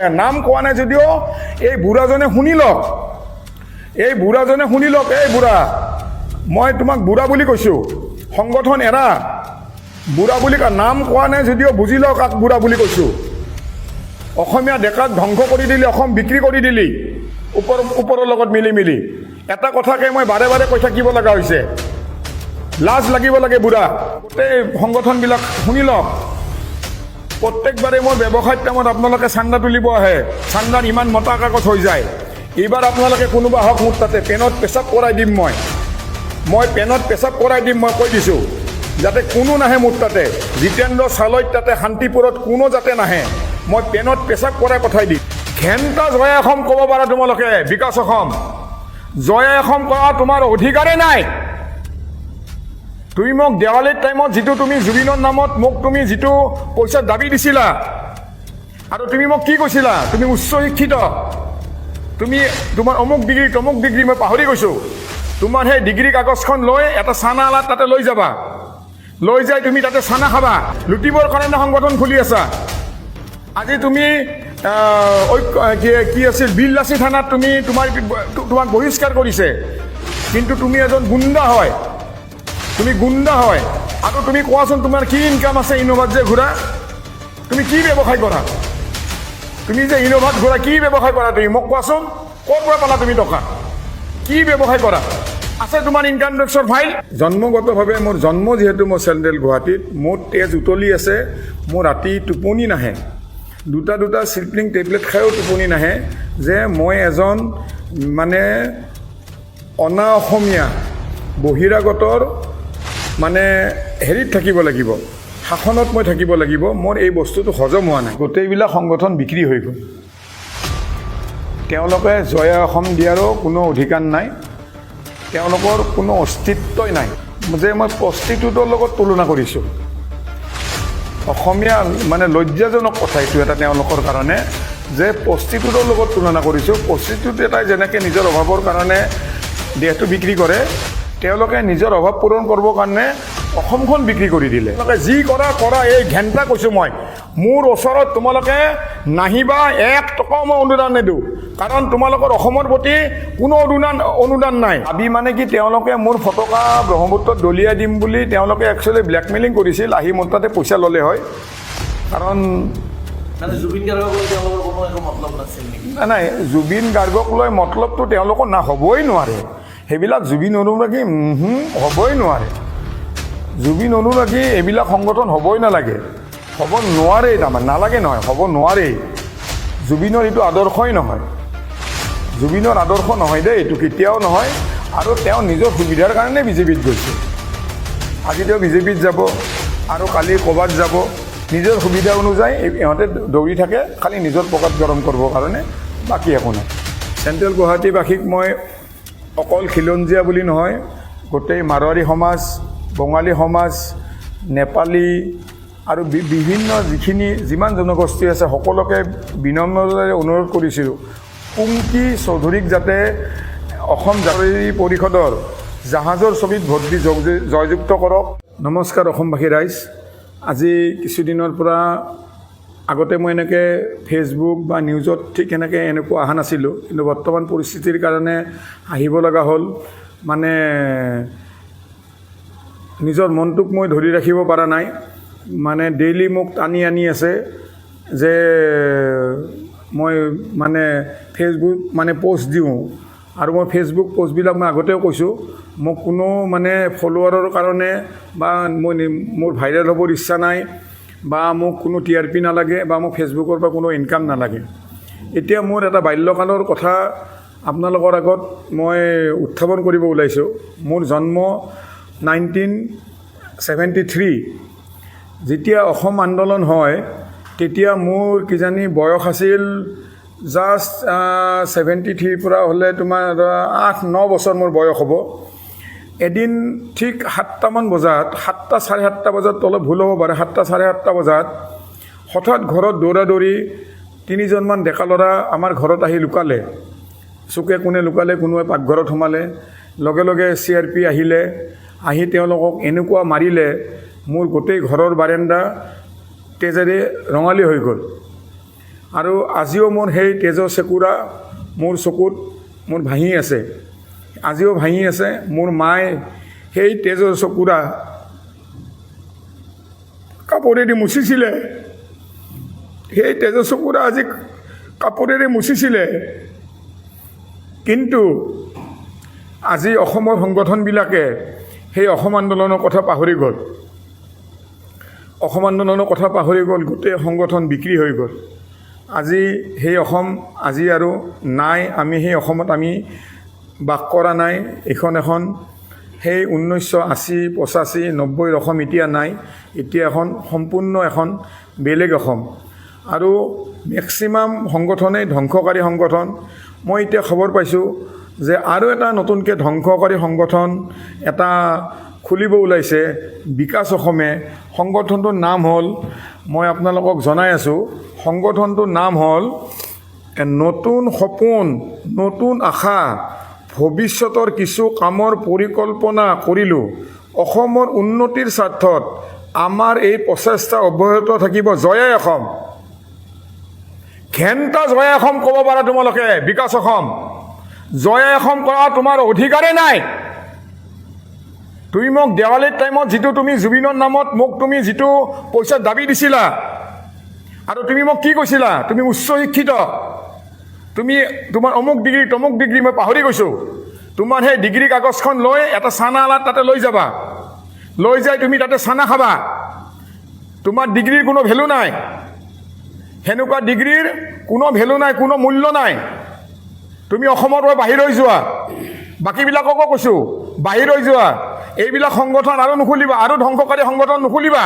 নাম কোৱা নাই যদিও এই বুঢ়াজনে শুনি লওক, এই বুঢ়া মই তোমাক বুঢ়া বুলি কৈছোঁ, সংগঠন এৰা। বুঢ়া বুলি নাম কোৱা নাই যদিও বুজি লওক কাক বুঢ়া বুলি কৈছোঁ। অসমীয়া ডেকাক ধ্বংস কৰি দিলি, অসম বিক্ৰী কৰি দিলি ওপৰৰ লগত মিলি। এটা কথাকে মই বাৰে বাৰে কৈ থাকিব লগা হৈছে, লাজ লাগিব লাগে বুঢ়া। গোটেই সংগঠনবিলাক শুনি লওক, প্ৰত্যেকবাৰে মই ব্যৱসায়ৰ টাইমত আপোনালোকে চান্দা তুলিব আহে, চান্দাত ইমান মতা কাগজ হৈ যায়। এইবাৰ আপোনালোকে কোনোবা হওক মোৰ তাতে পেনত পেচাব কৰাই দিম, মই পেনত পেচাব কৰাই দিম, মই কৈ দিছোঁ। যাতে কোনো নাহে মোৰ তাতে, জিতেন্দ্ৰ চালৈত তাতে শান্তিপুৰত কোনো যাতে নাহে, মই পেনত পেচাব কৰাই পঠাই দিম। ঘেণ্টা জয় অসম ক'ব পাৰা তোমালোকে, বিকাশ অসম জয় অসম কৰা তোমাৰ অধিকাৰেই নাই। তুমি মোক দেৱালীৰ টাইমত যিটো তুমি জুবিনৰ নামত মোক তুমি যিটো পইচা দাবী দিছিলা, আৰু তুমি মোক কি কৈছিলা, তুমি উচ্চ শিক্ষিত, তুমি তোমাৰ অমুক ডিগ্ৰী তমুক ডিগ্ৰী, মই পাহৰি গৈছোঁ। তোমাৰ সেই ডিগ্ৰী কাগজখন লৈ এটা চানা আলাত তাতে লৈ যাবা, লৈ যাই তুমি তাতে চানা খাবা। লুটিবৰ কাৰণে সংগঠন খুলি আছা। আজি তুমি কি আছিল বিললাচি থানাত তুমি তোমাক বহিষ্কাৰ কৰিছে, কিন্তু তুমি এজন গুণ্ডা হয়, তুমি গুণ্ডা হয়। আৰু তুমি কোৱাচোন তোমাৰ কি ইনকাম আছে ইনোভাত যে ঘূৰা, তুমি কি ব্যৱসায় কৰা? তুমি যে ইনোভাত ঘূৰা কি ব্যৱসায় কৰা তুমি মোক কোৱাচোন? ক'ৰ পৰা পালা তুমি টকা? কি ব্যৱসায় কৰা? আছে তোমাৰ ইনকাম টেক্সৰ ফাইল? জন্মগতভাৱে মোৰ জন্ম যিহেতু মই চেণ্ট্ৰেল গুৱাহাটীত, মোৰ তেজ উতলি আছে, মোৰ ৰাতি টোপনি নাহে, দুটা স্লিপিং টেবলেট খায়ো টোপনি নাহে, যে মই এজন মানে অনা অসমীয়া বহিৰাগতৰ মানে হেৰিত থাকিব লাগিব, শাসনত মই থাকিব লাগিব। মোৰ এই বস্তুটো হজম হোৱা নাই। গোটেইবিলাক সংগঠন বিক্ৰী হৈ গ'ল। তেওঁলোকে জয় অসম দিয়াৰো কোনো অধিকাৰ নাই, তেওঁলোকৰ কোনো অস্তিত্বই নাই। যে মই প্ৰষ্টিটিউটৰ লগত তুলনা কৰিছোঁ, অসমীয়া মানে লজ্জাজনক কথা এইটো এটা তেওঁলোকৰ কাৰণে, যে প্ৰষ্টিটিউটৰ লগত তুলনা কৰিছোঁ। প্ৰষ্টিটিউট এটাই যেনেকৈ নিজৰ অভাৱৰ কাৰণে দেহটো বিক্ৰী কৰে, তেওঁলোকে নিজৰ অভাৱ পূৰণ কৰিবৰ কাৰণে অসমখন বিক্ৰী কৰি দিলে। তেওঁলোকে যি কৰা এই ঘেণ্টা কৈছোঁ মই, মোৰ ওচৰত তোমালোকে নাহিবা, 1 টকাও মই অনুদান নিদিওঁ, কাৰণ তোমালোকৰ অসমৰ প্ৰতি কোনো অনুদান নাই। ভাবি মানে কি তেওঁলোকে মোৰ ফটকা ব্ৰহ্মপুত্ৰত দলিয়াই দিম বুলি তেওঁলোকে একচুৱেলি ব্লেকমেইলিং কৰিছিল, আহি মোৰ তাতে পইচা ল'লে হয়। কাৰণ জুবিন গাৰ্গক লৈ তেওঁলোকৰ কোনো একো মতলব নাছিল নেকি? নাই, জুবিন গাৰ্গক লৈ মতলবটো তেওঁলোকৰ হ'বই নোৱাৰে। সেইবিলাক জুবিন অনুৰাগী হ'বই নোৱাৰে। জুবিন অনুৰাগী এইবিলাক সংগঠন হ'বই নালাগে, হ'ব নোৱাৰেই, তাৰমানে নালাগে নহয়, হ'ব নোৱাৰেই। জুবিনৰ এইটো আদৰ্শই নহয়, জুবিনৰ আদৰ্শ নহয় দেই, এইটো কেতিয়াও নহয়। আৰু তেওঁ নিজৰ সুবিধাৰ কাৰণে বিজেপিত গৈছে। আজি তেওঁ বিজেপিত যাব আৰু কালি ক'ৰবাত যাব, নিজৰ সুবিধা অনুযায়ী ইহঁতে দৌৰি থাকে, খালি নিজৰ পকেট গৰম কৰিবৰ কাৰণে, বাকী একো নাই। চেণ্ট্ৰেল গুৱাহাটীবাসীক মই অকল খিলঞ্জীয়া বুলি নহয়, গোটেই মাৰোৱাৰী সমাজ, বঙালী সমাজ, নেপালী আৰু বিভিন্ন যিমান জনগোষ্ঠী আছে সকলোকে বিনম্ৰতাৰে অনুৰোধ কৰিছিলোঁ, পুংকি চৌধুৰীক যাতে অসম জাতীয় পৰিষদৰ জাহাজৰ ছবিত ভোট দি জয়যুক্ত কৰক। নমস্কাৰ অসমবাসী ৰাইজ। আজি কিছুদিনৰ পৰা আগতে মই এনেকৈ ফেচবুক বা নিউজত ঠিক এনেকুৱা অহা নাছিলোঁ, কিন্তু বৰ্তমান পৰিস্থিতিৰ কাৰণে আহিব লগা হ'ল। মানে নিজৰ মনটোক মই ধৰি ৰাখিব পৰা নাই, মানে ডেইলি মোক টানি আনি আছে যে মই মানে ফেচবুক মানে পষ্ট দিওঁ। আৰু মই ফেচবুক পষ্টবিলাক মই আগতেও কৈছোঁ, মোক কোনো মানে ফলোৱাৰৰ কাৰণে বা মোৰ ভাইৰেল হ'বৰ ইচ্ছা নাই, বা মোক কোনো TRP নালাগে, বা মোক ফেচবুকৰ পৰা কোনো ইনকাম নালাগে। এতিয়া মোৰ এটা বাল্যকালৰ কথা আপোনালোকৰ আগত মই উত্থাপন কৰিব ওলাইছোঁ। মোৰ জন্ম 1973। যেতিয়া অসম আন্দোলন হয় তেতিয়া মোৰ কিজানি বয়স আছিল জাষ্ট 73 পৰা হ'লে তোমাৰ 8-9 বছৰ মোৰ বয়স হ'ব। এদিন ঠিক 7টামান বজাত, 7টা 7:30 বজাত, অলপ ভুল হ'ব পাৰে, 7টা 7:30 বজাত হঠাৎ ঘৰত দৌৰি 3জনমান ডেকা ল'ৰা আমাৰ ঘৰত আহি লুকালে। চুকে কোণে লুকালে, কোনোৱে পাকঘৰত সোমালে, লগে লগে CRP আহিলে, আহি তেওঁলোকক এনেকুৱা মাৰিলে, মোৰ গোটেই ঘৰৰ বাৰাণ্ডা তেজেৰে ৰঙালী হৈ গ'ল। আৰু আজিও মোৰ সেই তেজৰ চেকুৰা মোৰ চকুত মোৰ ভাঙি আছে, আজিও ভাঙি আছে। মোৰ মায়ে সেই তেজৰ চকুৰা কাপোৰেদি মুচিছিলে, সেই তেজৰ চকুৰা আজি কাপোৰেৰে মুচিছিলে। কিন্তু আজি অসমৰ সংগঠনবিলাকে সেই অসম আন্দোলনৰ কথা পাহৰি গ'ল, অসম আন্দোলনৰ কথা পাহৰি গ'ল। গোটেই সংগঠন বিক্ৰী হৈ গ'ল। আজি সেই অসম আজি আৰু নাই। আমি সেই অসমত আমি বাস কৰা নাই। এখন সেই 1980, 85, 90 অসম এতিয়া নাই। এতিয়া এখন সম্পূৰ্ণ এখন বেলেগ অসম। আৰু মেক্সিমাম সংগঠনেই ধ্বংসকাৰী সংগঠন। মই এতিয়া খবৰ পাইছোঁ যে আৰু এটা নতুনকৈ ধ্বংসকাৰী সংগঠন এটা খুলিব ওলাইছে, বিকাশ অসমে। সংগঠনটোৰ নাম হ'ল, মই আপোনালোকক জনাই আছোঁ, সংগঠনটোৰ নাম হ'ল নতুন সপোন, নতুন আশা, ভৱিষ্যতৰ কিছু কামৰ পৰিকল্পনা কৰিলোঁ। অসমৰ উন্নতিৰ স্বাৰ্থত আমাৰ এই প্ৰচেষ্টা অব্যাহত থাকিব। জয় অসম। ঘেণ্টা জয় অসম ক'ব পাৰা তোমালোকে। বিকাশ অসম জয় অসম কৰা তোমাৰ অধিকাৰেই নাই। তুমি মোক দেৱালীৰ টাইমত যিটো তুমি জুবিনৰ নামত মোক তুমি যিটো পইচা দাবী দিছিলা, আৰু তুমি মোক কি কৈছিলা, তুমি উচ্চ শিক্ষিত, তুমি তোমাৰ অমুক ডিগ্ৰী তমুক ডিগ্ৰী, মই পাহৰি গৈছোঁ। তোমাৰ সেই ডিগ্ৰী কাগজখন লৈ এটা চানা আলাত তাতে লৈ যাবা, লৈ যাই তুমি তাতে চানা খাবা। তোমাৰ ডিগ্ৰীৰ কোনো ভেলু নাই। সেনেকুৱা ডিগ্ৰীৰ কোনো ভেলু নাই, কোনো মূল্য নাই। তুমি অসমৰ পৰা বাহিৰ হৈ যোৱা। বাকীবিলাককো কৈছোঁ, বাহিৰ হৈ যোৱা। এইবিলাক সংগঠন আৰু নুখুলিবা, আৰু ধ্বংসকাৰী সংগঠন নুখুলিবা।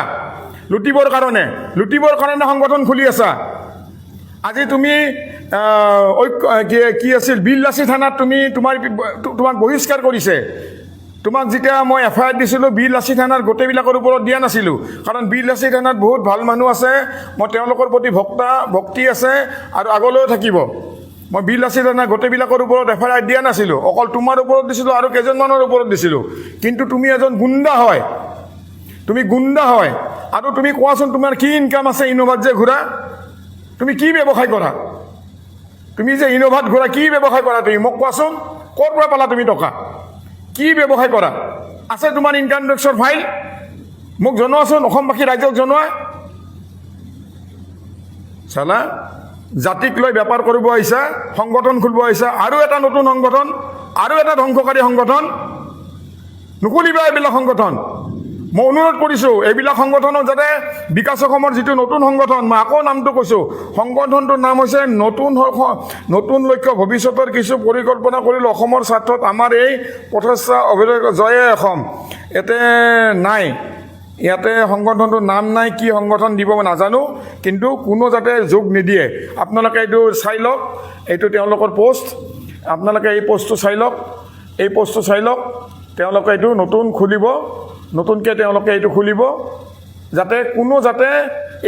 লুটিবৰ কাৰণে সংগঠন খুলি আছা। আজি তুমি কি আছিল, বিললাচি থানাত তোমাক বহিষ্কাৰ কৰিছে। তোমাক যেতিয়া মই FIR দিছিলোঁ, বিললাচি থানাৰ গোটেইবিলাকৰ ওপৰত দিয়া নাছিলোঁ, কাৰণ বিললাচি থানাত বহুত ভাল মানুহ আছে। মই তেওঁলোকৰ প্ৰতি ভক্তি আছে আৰু আগলৈও থাকিব। মই বিললাচি থানাৰ গোটেইবিলাকৰ ওপৰত FIR দিয়া নাছিলোঁ, অকল তোমাৰ ওপৰত দিছিলোঁ আৰু কেইজনমানৰ ওপৰত দিছিলোঁ। কিন্তু তুমি এজন গুণ্ডা হয়, তুমি গুণ্ডা হয়। আৰু তুমি কোৱাচোন, তোমাৰ কি ইনকাম আছে ইনোভাত যে ঘূৰা? তুমি কি ব্যৱসায় কৰা? তুমি যে ইনোভাত ঘূৰা, কি ব্যৱসায় কৰা তুমি মোক কোৱাচোন? ক'ৰ পৰা পালা তুমি টকা? কি ব্যৱসায় কৰা? আছে তোমাৰ ইনকাম টেক্সৰ ফাইল? মোক জনোৱাচোন, অসমবাসী ৰাইজক জনোৱা। চালা, জাতিক লৈ বেপাৰ কৰিব আহিছা, সংগঠন খুলিব আহিছা, আৰু এটা নতুন সংগঠন, আৰু এটা ধ্বংসকাৰী সংগঠন। নুখুলিবা এইবিলাক সংগঠন। মই অনুৰোধ কৰিছোঁ, এইবিলাক সংগঠনক যাতে বিকাশ অসমৰ যিটো নতুন সংগঠন, মই আকৌ নামটো কৈছোঁ, সংগঠনটোৰ নাম হৈছে নতুন লক্ষ্য, ভৱিষ্যতৰ কিছু পৰিকল্পনা কৰিলোঁ। অসমৰ স্বাৰ্থত আমাৰ এই প্ৰচেষ্টা অভিযোগ জয় অসম। ইয়াতে নাই, ইয়াতে সংগঠনটোৰ নাম নাই। কি সংগঠন দিব মই নাজানো, কিন্তু কোনো যাতে যোগ নিদিয়ে। আপোনালোকে এইটো চাই লওক, এইটো তেওঁলোকৰ পোষ্ট। আপোনালোকে এই পোষ্টটো চাই লওক, এই পোষ্টটো চাই লওক। তেওঁলোকে এইটো নতুন খুলিব, নতুনকৈ তেওঁলোকে এইটো খুলিব, যাতে কোনো যাতে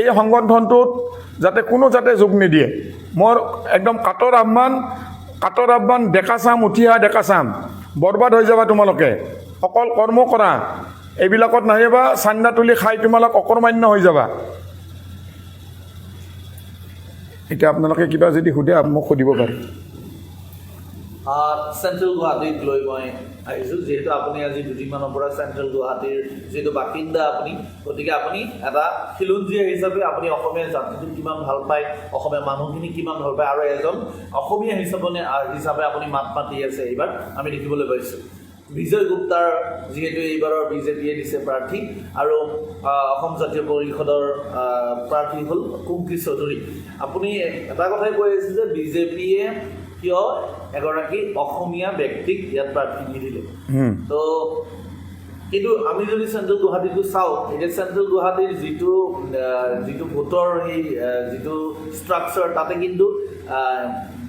এই সংগঠনটোত যাতে কোনো যাতে যোগ নিদিয়ে। মোৰ একদম কাটৰ আহ্বান, ডেকা চাম, উঠি অহা ডেকা চাম, বৰবাদ হৈ যাবা তোমালোকে। অকল কৰ্ম কৰা, এইবিলাকত নাহিবা। চান্দা তুলি খাই তোমালোক অকৰ্মান্য হৈ যাবা। এতিয়া আপোনালোকে কিবা যদি সোধে মোক সুধিব পাৰে। চেণ্ট্ৰেল গুৱাহাটীত লৈ মই আহিছোঁ, যিহেতু আপুনি আজি দুদিনমানৰ পৰা চেণ্ট্ৰেল গুৱাহাটীৰ যিহেতু বাসিন্দা আপুনি, গতিকে আপুনি এটা খিলঞ্জীয়া হিচাপে আপুনি অসমীয়া জাতিটোক কিমান ভাল পায়, অসমীয়া মানুহখিনি কিমান ভাল পায়, আৰু এজন অসমীয়া হিচাপে আপুনি মাত মাতি আছে। এইবাৰ আমি দেখিবলৈ পাইছোঁ বিজয় গুপ্তাৰ যিহেতু এইবাৰৰ বিজেপিয়ে দিছে প্ৰাৰ্থী, আৰু অসম জাতীয় পৰিষদৰ প্ৰাৰ্থী হ'ল কুংকি চৌধুৰী। আপুনি এটা কথাই কৈ আছে যে বিজেপিয়ে কিয় এগৰাকী অসমীয়া ব্যক্তিক ইয়াত প্ৰাৰ্থী নিদিলে। তো কিন্তু আমি যদি চেণ্ট্ৰেল গুৱাহাটীটো চাওঁ, এতিয়া চেণ্ট্ৰেল গুৱাহাটীৰ যিটো ভোটৰ সেই যিটো ষ্ট্ৰাকচাৰ, তাতে কিন্তু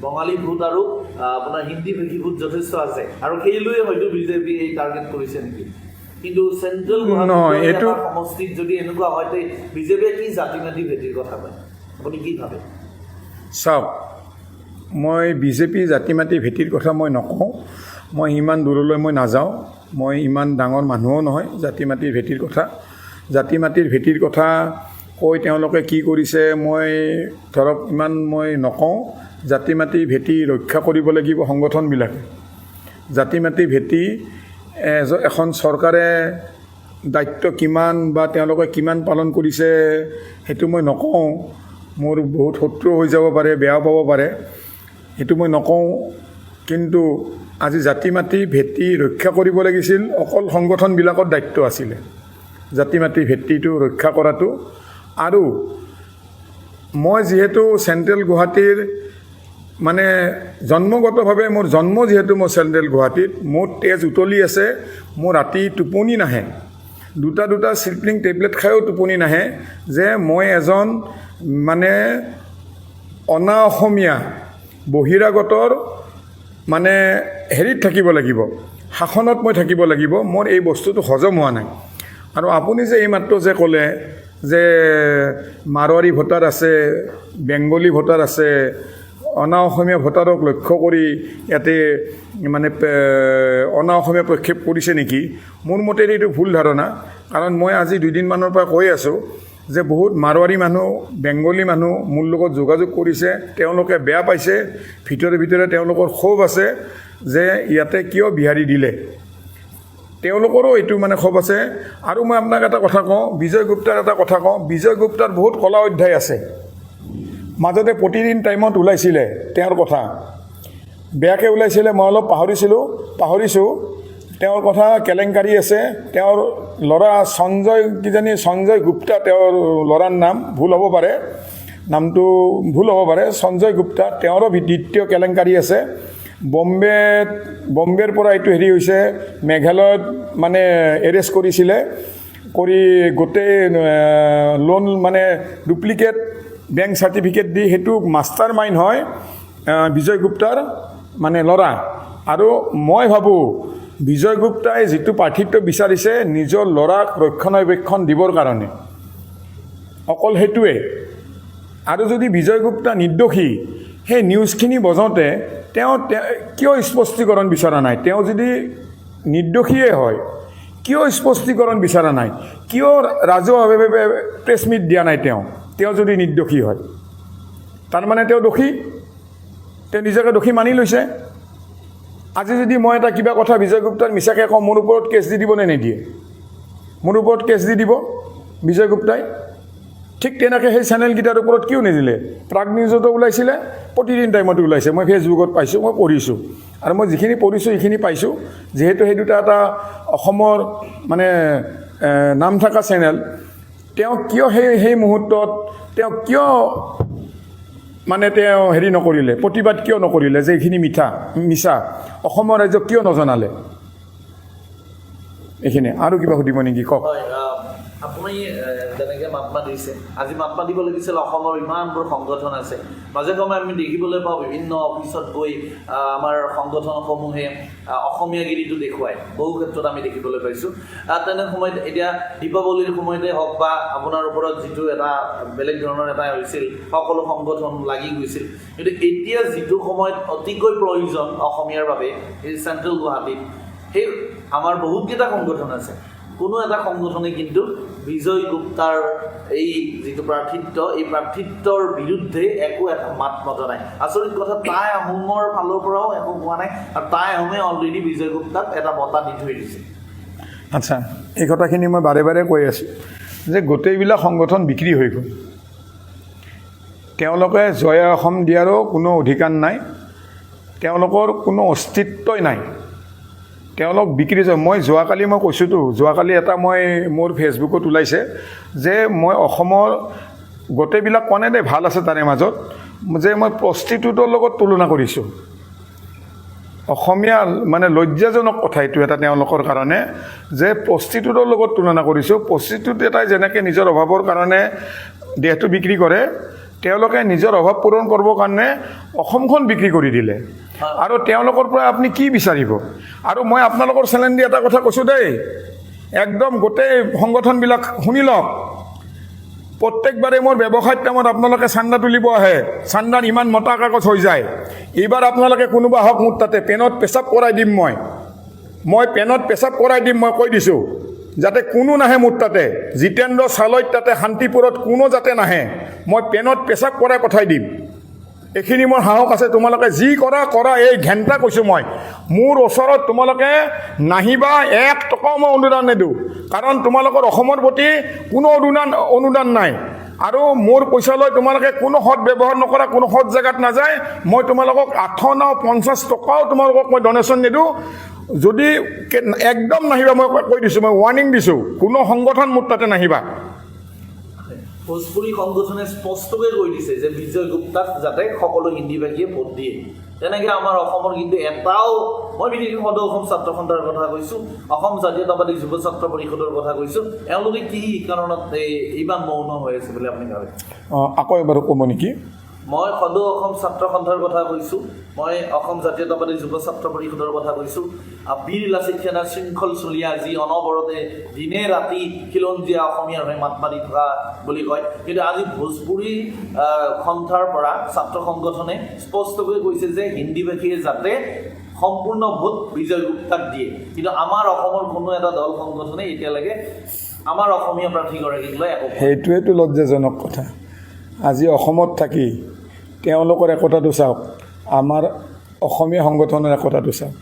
বঙালী ভোট আৰু আপোনাৰ হিন্দী ভাষী ভোট যথেষ্ট আছে, আৰু সেইলৈয়ে হয়তো বিজেপি এই টাৰ্গেট কৰিছে নেকি। কিন্তু চেণ্ট্ৰেল গুৱাহাটী সমষ্টিত যদি এনেকুৱা হয়, বিজেপিয়ে কি জাতি মাতি ভেটিৰ কথা কয়, আপুনি কি ভাবে? চাওক, মই বিজেপি জাতি মাতি ভেটিৰ কথা মই নকওঁ। মই ইমান দূৰলৈ মই নাযাওঁ। মই ইমান ডাঙৰ মানুহো নহয়। জাতি মাটিৰ ভেটিৰ কথা কৈ তেওঁলোকে কি কৰিছে মই ধৰক ইমান মই নকওঁ। জাতি মাতি ভেটি ৰক্ষা কৰিব লাগিব সংগঠনবিলাকে। জাতি মাতি ভেটি এখন চৰকাৰে দায়িত্ব কিমান বা তেওঁলোকে কিমান পালন কৰিছে সেইটো মই নকওঁ। মোৰ বহুত শত্ৰু হৈ যাব পাৰে, বেয়া পাব পাৰে, সেইটো মই নকওঁ। কিন্তু আজি জাতি মাতি ভেটি ৰক্ষা কৰিব লাগিছিল, অকল সংগঠনবিলাকৰ দায়িত্ব আছিলে জাতি মাতি ভেটিটো ৰক্ষা কৰাটো। আৰু মই যিহেতু চেণ্ট্ৰেল গুৱাহাটীৰ মানে জন্মগতভাৱে মোৰ জন্ম যিহেতু মই চেণ্ট্ৰেল গুৱাহাটীত, মোৰ তেজ উতলি আছে, মোৰ ৰাতি টোপনি নাহে, দুটা স্লিপিং টেবলেট খায়ো টোপনি নাহে যে মই এজন মানে অনা অসমীয়া বহিৰাগতৰ মানে হেৰিত থাকিব লাগিব, শাসনত মই থাকিব লাগিব। মোৰ এই বস্তুটো হজম হোৱা নাই। আৰু আপুনি যে এইমাত্ৰ যে ক'লে যে মাৰোৱাৰী ভোটাৰ আছে, বেংগলী ভোটাৰ আছে, অনা অসমীয়া ভোটাৰক লক্ষ্য কৰি ইয়াতে মানে অনা অসমীয়া প্ৰক্ষেপ কৰিছে নেকি? মোৰ মতে এইটো ভুল ধাৰণা। কাৰণ মই আজি 2 দিনমানৰ পৰা কৈ আছোঁ যে বহুত মাৰোৱাৰী মানুহ, বেংগলী মানুহ মোৰ লগত যোগাযোগ কৰিছে, তেওঁলোকে বেয়া পাইছে, ভিতৰে তেওঁলোকৰ ক্ষোভ আছে যে ইয়াতে কিয় বিহাৰী দিলে, তেওঁলোকৰো এইটো মানে ক্ষোভ আছে। আৰু মই আপোনাক এটা কথা কওঁ, বিজয় গুপ্তাৰ এটা কথা কওঁ। বিজয় গুপ্তাৰ বহুত কলা অধ্যায় আছে। মাজতে প্ৰতিদিন টাইমত ওলাইছিলে তেওঁৰ কথা, বেয়াকৈ ওলাইছিলে, মই অলপ পাহৰিছোঁ। তেওঁৰ কথা কেলেংকাৰী আছে। তেওঁৰ ল'ৰা সঞ্জয় গুপ্তা তেওঁৰ ল'ৰাৰ নাম, ভুল হ'ব পাৰে, নামটো ভুল হ'ব পাৰে, সঞ্জয় গুপ্তা, তেওঁৰো দ্বিতীয় কেলেংকাৰী আছে। বম্বেৰ পৰা এইটো হেৰি হৈছে, মেঘালয়ত মানে এৰেষ্ট কৰিছিলে, কৰি গোটেই লোন মানে ডুপ্লিকেট বেংক চাৰ্টিফিকেট দি, সেইটো মাষ্টাৰ মাইণ্ড হয় বিজয় গুপ্তাৰ মানে ল'ৰা। আৰু মই ভাবোঁ বিজয় গুপ্তাই যিটো প্ৰাৰ্থিত্ব বিচাৰিছে নিজৰ ল'ৰাক ৰক্ষণাবেক্ষণ দিবৰ কাৰণে, অকল সেইটোৱে। আৰু যদি বিজয় গুপ্তা নিৰ্দোষী, সেই নিউজখিনি বজাওঁতে তেওঁ কিয় স্পষ্টীকৰণ বিচৰা নাই? তেওঁ যদি নিৰ্দোষীয়ে হয় কিয় স্পষ্টীকৰণ বিচৰা নাই? কিয় ৰাজহুৱাভাৱে প্ৰেছ মিট দিয়া নাই? তেওঁ যদি নিৰ্দোষী হয়, তাৰমানে তেওঁ দোষী, তেওঁ নিজকে দোষী মানি লৈছে। আজি যদি মই এটা কিবা কথা বিজয় গুপ্তাৰ মিছাকৈ কওঁ, মোৰ ওপৰত কেছ দি দিব নে নিদিয়ে? মোৰ ওপৰত কেছ দি দিব বিজয় গুপ্তাই। ঠিক তেনেকৈ সেই চেনেলকেইটাৰ ওপৰত কিয় নিদিলে? প্ৰাগ নিউজতো ওলাইছিলে, প্ৰতিদিন টাইমতো ওলাইছে, মই ফেচবুকত পাইছোঁ, মই পঢ়িছোঁ। আৰু মই যিখিনি পঢ়িছোঁ সেইখিনি পাইছোঁ। যিহেতু সেই দুটা এটা অসমৰ মানে নাম থকা চেনেল, তেওঁ কিয় সেই মুহূৰ্তত তেওঁ কিয় মানে তেওঁ হেৰি নকৰিলে, প্ৰতিবাদ কিয় নকৰিলে যে এইখিনি মিছা? অসমৰ ৰাইজক কিয় নজনালে? এইখিনি আৰু কিবা সুধিব নেকি কওক? আপুনি যেনেকৈ মাত মাতিছে, আজি মাত মাতিব লাগিছিল। অসমৰ ইমানবোৰ সংগঠন আছে, মাজে সময়ে আমি দেখিবলৈ পাওঁ বিভিন্ন অফিচত গৈ আমাৰ সংগঠনসমূহে অসমীয়াগিৰিটো দেখুৱায়, বহু ক্ষেত্ৰত আমি দেখিবলৈ পাইছোঁ। তেনে সময়ত এতিয়া দীপাৱলীৰ সময়তে হওক বা আপোনাৰ ওপৰত যিটো এটা বেলেগ ধৰণৰ এটা হৈছিল, সকলো সংগঠন লাগি গৈছিল। কিন্তু এতিয়া যিটো সময়ত অতিকৈ প্ৰয়োজন অসমীয়াৰ বাবে এই চেণ্ট্ৰেল গুৱাহাটীত, সেই আমাৰ বহুতকেইটা সংগঠন আছে, কোনো এটা সংগঠনে কিন্তু বিজয় গুপ্তাৰ এই যিটো প্ৰাৰ্থিত্ব, এই প্ৰাৰ্থিত্বৰ বিৰুদ্ধে একো এটা মাত মতা নাই। আচৰিত কথা, টাই আহোমৰ ফালৰ পৰাও একো কোৱা নাই, আৰু টাই আহোমে অলৰেডি বিজয় গুপ্তাক এটা বঁটা দি থৈ দিছে। আচ্ছা, এই কথাখিনি মই বাৰে বাৰে কৈ আছোঁ যে গোটেইবিলাক সংগঠন বিক্ৰী হৈ গ'ল। তেওঁলোকে জয় অসম দিয়াৰো কোনো অধিকাৰ নাই, তেওঁলোকৰ কোনো অস্তিত্বই নাই, তেওঁলোক বিক্ৰী। মই যোৱাকালি মই কৈছোঁতো, যোৱাকালি এটা মই মোৰ ফেচবুকত ওলাইছে যে মই অসমৰ গোটেইবিলাক কোৱা নাই দেই, ভাল আছে তাৰে মাজত, যে মই প্ৰষ্টিটিউটৰ লগত তুলনা কৰিছোঁ। অসমীয়া মানে লজ্জাজনক কথা এইটো এটা তেওঁলোকৰ কাৰণে, যে প্ৰষ্টিটিউটৰ লগত তুলনা কৰিছোঁ। প্ৰষ্টিটিউট এটাই যেনেকৈ নিজৰ অভাৱৰ কাৰণে দেহটো বিক্ৰী কৰে, তেওঁলোকে নিজৰ অভাৱ পূৰণ কৰিবৰ কাৰণে অসমখন বিক্ৰী কৰি দিলে। আৰু তেওঁলোকৰ পৰা আপুনি কি বিচাৰিব? আৰু মই আপোনালোকৰ চেনেল দি এটা কথা কৈছোঁ দেই, একদম গোটেই সংগঠনবিলাক শুনি লওক। প্ৰত্যেকবাৰে মোৰ ব্যৱসায়ত টাইমত আপোনালোকে চান্দা তুলিব আহে, চান্দাৰ ইমান মোটা কাগজ হৈ যায়। এইবাৰ আপোনালোকে কোনোবা হওক, মোৰ তাতে পেনত পেচাব কৰাই দিম, মই পেনত পেচাব কৰাই দিম, মই কৈ দিছোঁ। যাতে কোনো নাহে মোৰ তাতে, জিতেন্দ্ৰ চালৈত তাতে শান্তিপুৰত কোনো যাতে নাহে, মই পেনত পেচাব কৰাই পঠাই দিম। এইখিনি মোৰ সাহস আছে। তোমালোকে যি কৰা কৰা, এই ঘেণ্টা কৈছোঁ মই, মোৰ ওচৰত তোমালোকে নাহিবা, 1 টকাও মই অনুদান নিদিওঁ। কাৰণ তোমালোকৰ অসমৰ প্ৰতি কোনো অনুদান নাই, আৰু মোৰ পইচা লৈ তোমালোকে কোনো সৎ ব্যৱহাৰ নকৰা, কোনো সৎ জেগাত নাযায়। মই তোমালোকক 50 টকাও তোমালোকক মই ডনেশ্যন নিদিওঁ। যদি একদম নাহিবা, মই কৈ দিছোঁ, মই ৱাৰ্ণিং দিছোঁ, কোনো সংগঠন মোৰ তাতে নাহিবা। ভোজপুৰী সংগঠনে স্পষ্টকৈ কৈ দিছে যে বিজয় গুপ্তাক যাতে সকলো হিন্দীভাষীয়ে ভোট দিয়ে। তেনেকৈ আমাৰ অসমৰ কিন্তু এটাও, মই বিশেষকৈ সদৌ অসম ছাত্ৰ সন্থাৰ কথা কৈছোঁ, অসম জাতীয়তাবাদী যুৱ ছাত্ৰ পৰিষদৰ কথা কৈছোঁ, এওঁলোকে কি কাৰণত ইমান মৌন হৈ আছে বুলি আপুনি ভাবে? আকৌ এবাৰ ক'ব নেকি? মই সদৌ অসম ছাত্ৰ সন্থাৰ কথা কৈছোঁ, মই অসম জাতীয়তাবাদী যুৱ ছাত্ৰ পৰিষদৰ কথা কৈছোঁ। বীৰ লাচিত সেনাৰ শৃংখল চলিয়া যি অনবৰতে দিনে ৰাতি খিলঞ্জীয়া অসমীয়াৰ হৈ মাত মাতি থকা বুলি কয়, কিন্তু আজি ভোজপুৰী সন্থাৰ পৰা ছাত্ৰ সংগঠনে স্পষ্টকৈ কৈছে যে হিন্দীভাষীয়ে যাতে সম্পূৰ্ণ ভোট বিজয় গুপ্তাক দিয়ে। কিন্তু আমাৰ অসমৰ কোনো এটা দল সংগঠনে এতিয়ালৈকে আমাৰ অসমীয়া প্ৰাৰ্থীগৰাকীক লৈ একো, সেইটোৱেতো লজ্জাজনক কথা। আজি অসমত থাকি তেওঁলোকৰ একতাটো চাওক, আমাৰ অসমীয়া সংগঠনৰ একতাটো চাওক।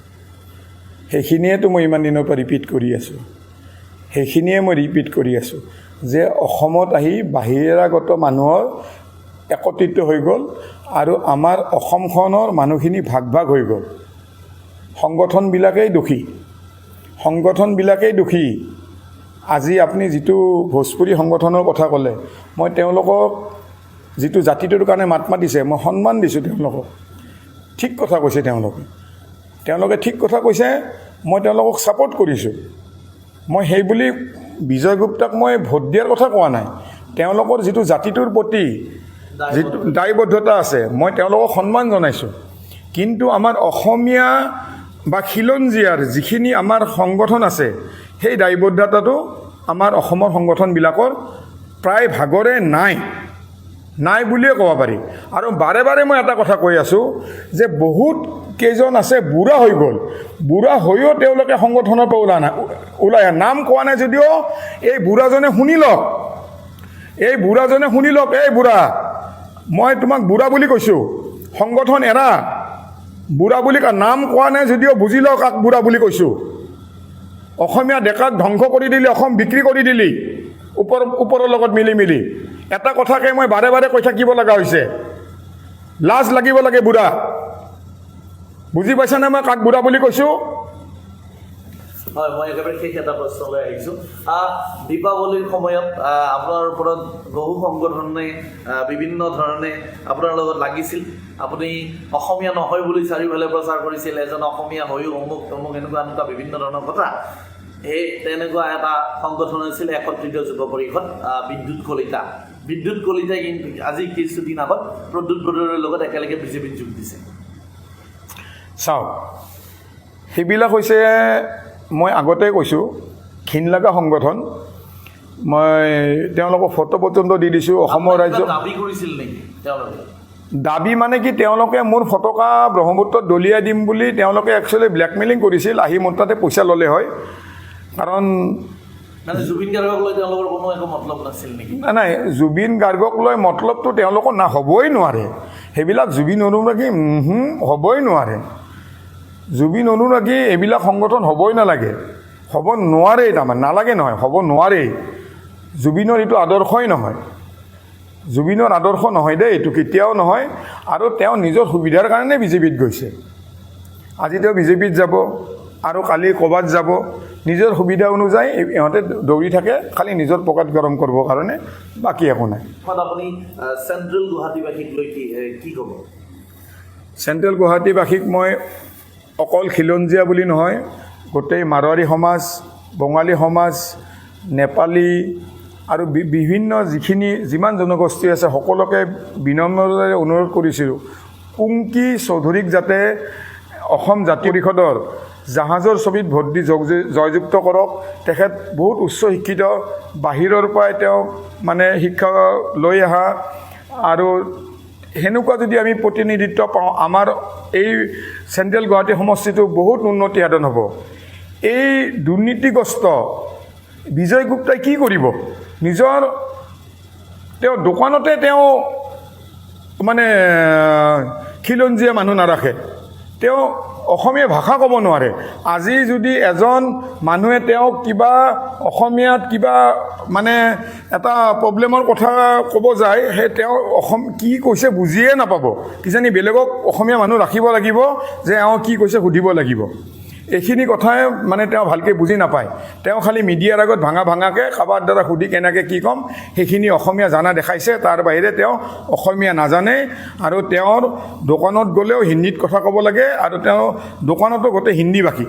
সেইখিনিয়েতো মই ইমান দিনৰ পৰা ৰিপিট কৰি আছোঁ, যে অসমত আহি বাহিৰাগত মানুহৰ একত্ৰিত হৈ গ'ল, আৰু আমাৰ অসমখনৰ মানুহখিনি ভাগ ভাগ হৈ গ'ল। সংগঠনবিলাকেই দোষী। আজি আপুনি যিটো ভোজপুৰী সংগঠনৰ কথা ক'লে, মই তেওঁলোকক যিটো জাতিটোৰ কাৰণে মাত মাতিছে, মই সন্মান দিছোঁ তেওঁলোকক। ঠিক কথা কৈছে তেওঁলোকে ঠিক কথা কৈছে, মই তেওঁলোকক ছাপোৰ্ট কৰিছোঁ। মই সেই বুলি বিজয় গুপ্তাক মই ভোট দিয়াৰ কথা কোৱা নাই। তেওঁলোকৰ যিটো জাতিটোৰ প্ৰতি যিটো দায়বদ্ধতা আছে, মই তেওঁলোকক সন্মান জনাইছোঁ। কিন্তু আমাৰ অসমীয়া বা খিলঞ্জীয়াৰ যিখিনি আমাৰ সংগঠন আছে, সেই দায়বদ্ধতাটো আমাৰ অসমৰ সংগঠনবিলাকৰ প্ৰায় ভাগৰে নাই বুলিয়ে ক'ব পাৰি। আৰু বাৰে বাৰে মই এটা কথা কৈ আছোঁ যে বহুত কেইজন আছে বুঢ়া হৈ গ'ল, বুঢ়া হৈও তেওঁলোকে সংগঠনৰ পৰা ওলাই নাম কোৱা নাই যদিও এই বুঢ়াজনে শুনি লওক, এই বুঢ়া, মই তোমাক বুঢ়া বুলি কৈছোঁ, সংগঠন এৰা। বুঢ়া বুলি নাম কোৱা নাই যদিও বুজি লওক কাক বুঢ়া বুলি কৈছোঁ। অসমীয়া ডেকাক ধ্বংস কৰি দিলি, অসম বিক্ৰী কৰি দিলি ওপৰৰ লগত মিলি। এটা কথাকে মই বাৰে বাৰে কৈ থাকিব লগা হৈছে, লাজ লাগিব লাগে বুঢ়া। বুজি পাইছানে মই কাক বুঢ়া বুলি কৈছোঁ? হয়, মই একেবাৰে শেষ এটা প্ৰশ্নলৈ আহিছোঁ। দীপাৱলীৰ সময়ত আপোনাৰ ওপৰত বহু সংগঠনে বিভিন্ন ধৰণে আপোনাৰ লগত লাগিছিল। আপুনি অসমীয়া নহয় বুলি চাৰিওফালে প্ৰচাৰ কৰিছিল, এজন অসমীয়া হৈও অমুক এনেকুৱা বিভিন্ন ধৰণৰ কথা। এই তেনেকুৱা এটা সংগঠন আছিল একত্ৰিত যুৱ পৰিষদ, বিদ্যুৎ কলিতাই কিন্তু আজি কিছুদিন আগত প্ৰদ্যুৎ বড়োৰ লগত একেলগে বিজেপিত যোগ দিছে। চাওক, সেইবিলাক হৈছে, মই আগতে কৈছোঁ, ঘিণ লগা সংগঠন। মই তেওঁলোকক ফটো পৰ্যন্ত দি দিছোঁ। অসমৰ ৰাজ্য দাবী কৰিছিল নেকি তেওঁলোকে? দাবী মানে কি, তেওঁলোকে মোৰ ফটকা ব্ৰহ্মপুত্ৰত দলিয়াই দিম বুলি তেওঁলোকে একচুৱেলি ব্লেকমেইলিং কৰিছিল। আহি মোৰ তাতে পইচা ল'লে হয়, কাৰণ জুবিন গাৰ্গক লৈ তেওঁলোকৰ কোনো একো মতলব নাছিল নেকি? নাই, জুবিন গাৰ্গক লৈ মতলবটো তেওঁলোকৰ হ'বই নোৱাৰে। সেইবিলাক জুবিন অনুৰাগী হ'বই নোৱাৰে। জুবিন অনুৰাগী এইবিলাক সংগঠন হ'বই নালাগে, হ'ব নোৱাৰেই। তাৰমানে নালাগে নহয়, হ'ব নোৱাৰেই। জুবিনৰ এইটো আদৰ্শই নহয়, জুবিনৰ আদৰ্শ নহয় দেই, এইটো কেতিয়াও নহয়। আৰু তেওঁ নিজৰ সুবিধাৰ কাৰণে বিজেপিত গৈছে। আজি তেওঁ বিজেপিত যাব আৰু কালি ক'ৰবাত যাব, নিজৰ সুবিধা অনুযায়ী ইহঁতে দৌৰি থাকে, খালি নিজৰ পকেট গৰম কৰিবৰ কাৰণে, বাকী একো নাই। আপুনি চেণ্ট্ৰেল গুৱাহাটীবাসীক লৈ কি ক'ব? চেণ্ট্ৰেল গুৱাহাটীবাসীক মই অকল খিলঞ্জীয়া বুলি নহয়, গোটেই মাৰোৱাৰী সমাজ, বঙালী সমাজ, নেপালী আৰু বিভিন্ন যিমান জনগোষ্ঠী আছে সকলোকে বিনম্ৰতাৰে অনুৰোধ কৰিছিলোঁ, পুংকি চৌধুৰীক যাতে অসম জাতীয় পৰিষদৰ জাহাজৰ ছবিত ভোট দি জয়যুক্ত কৰক। তেখেত বহুত উচ্চ শিক্ষিত, বাহিৰৰ পৰাই তেওঁ মানে শিক্ষা লৈ অহা, আৰু সেনেকুৱা যদি আমি প্ৰতিনিধিত্ব পাওঁ, আমাৰ এই চেণ্ট্ৰেল গুৱাহাটী সমষ্টিটো বহুত উন্নতি সাধন হ'ব। এই দুৰ্নীতিগ্ৰস্ত বিজয় গুপ্তাই কি কৰিব নিজৰ তেওঁ দোকানতে তেওঁ মানে খিলঞ্জীয়া মানুহ নাৰাখে তেওঁ অসমীয়া ভাষা ক'ব নোৱাৰে আজি যদি এজন মানুহে তেওঁক কিবা অসমীয়াত কিবা মানে এটা প্ৰব্লেমৰ কথা ক'ব যায় সেই তেওঁ কি কৈছে বুজিয়ে নাপাব কিজানি বেলেগক অসমীয়া মানুহ ৰাখিব লাগিব যে এওঁ কি কৈছে সুধিব লাগিব এইখিনি কথাই মানে তেওঁ ভালকৈ বুজি নাপায় তেওঁ খালি মিডিয়াৰ আগত ভাঙাকৈ কাৰোবাৰ দ্বাৰা সুধি কেনেকৈ কি ক'ম সেইখিনি অসমীয়া জানা দেখাইছে তাৰ বাহিৰে তেওঁ অসমীয়া নাজানে আৰু তেওঁৰ দোকানত গ'লেও হিন্দীত কথা ক'ব লাগে আৰু তেওঁ দোকানতো গোটেই হিন্দী ভাষী